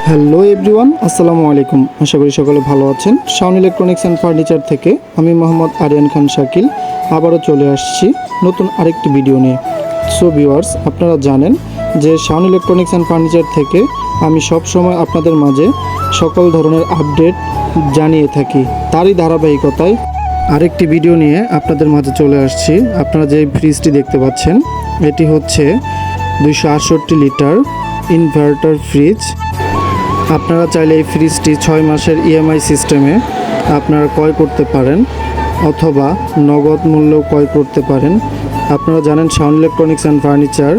Hello everyone, আসসালামু আলাইকুম। আশা করি সকলে ভালো আছেন। শাওন ইলেকট্রনিক্স অ্যান্ড ফার্নিচার থেকে আমি মোহাম্মদ আরিয়ান খান শাকিল আবারও চলে আসছি নতুন আরেকটি ভিডিও নিয়ে। সো ভিউয়ার্স, আপনারা জানেন যে শাওন ইলেকট্রনিক্স অ্যান্ড ফার্নিচার থেকে আমি সব সময় আপনাদের মাঝে সকল ধরনের আপডেট জানিয়ে থাকি। তারই ধারাবাহিকতায় আরেকটি ভিডিও নিয়ে আপনাদের মাঝে চলে আসছি। আপনারা যে ফ্রিজটি দেখতে পাচ্ছেন, এটি হচ্ছে 268 লিটার ইনভার্টার ফ্রিজ। আপনারা চাইলে এই ফ্রিজটি 6 মাসের ইএমআই সিস্টেমে আপনারা ক্রয় করতে পারেন অথবা নগদ মূল্যেও ক্রয় করতে পারেন। আপনারা জানেন শাওন ইলেকট্রনিক্স অ্যান্ড ফার্নিচার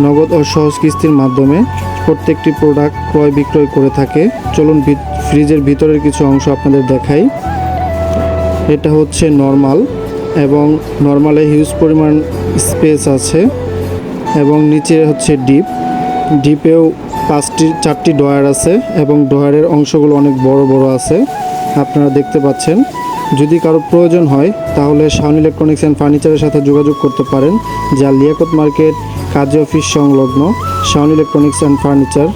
নগদ ও সহজ কিস্তির মাধ্যমে প্রত্যেকটি প্রোডাক্ট ক্রয় বিক্রয় করে থাকে। চলুন ফ্রিজের ভিতরের কিছু অংশ আপনাদের দেখাই। এটা হচ্ছে নর্মাল, এবং নর্মালে হিউজ পরিমাণ স্পেস আছে, এবং নিচে হচ্ছে ডিপেও 4টি ডয়ার আছে, এবং ডয়ারের অংশগুলো অনেক বড় বড় আছে, আপনারা দেখতে পাচ্ছেন। যদি কারো প্রয়োজন হয় তাহলে শাওন ইলেকট্রনিক্স অ্যান্ড ফার্নিচারের সাথে যোগাযোগ করতে পারেন, যা লিয়াকত মার্কেট কাজী অফিস সংলগ্ন শাওন ইলেকট্রনিক্স অ্যান্ড ফার্নিচার।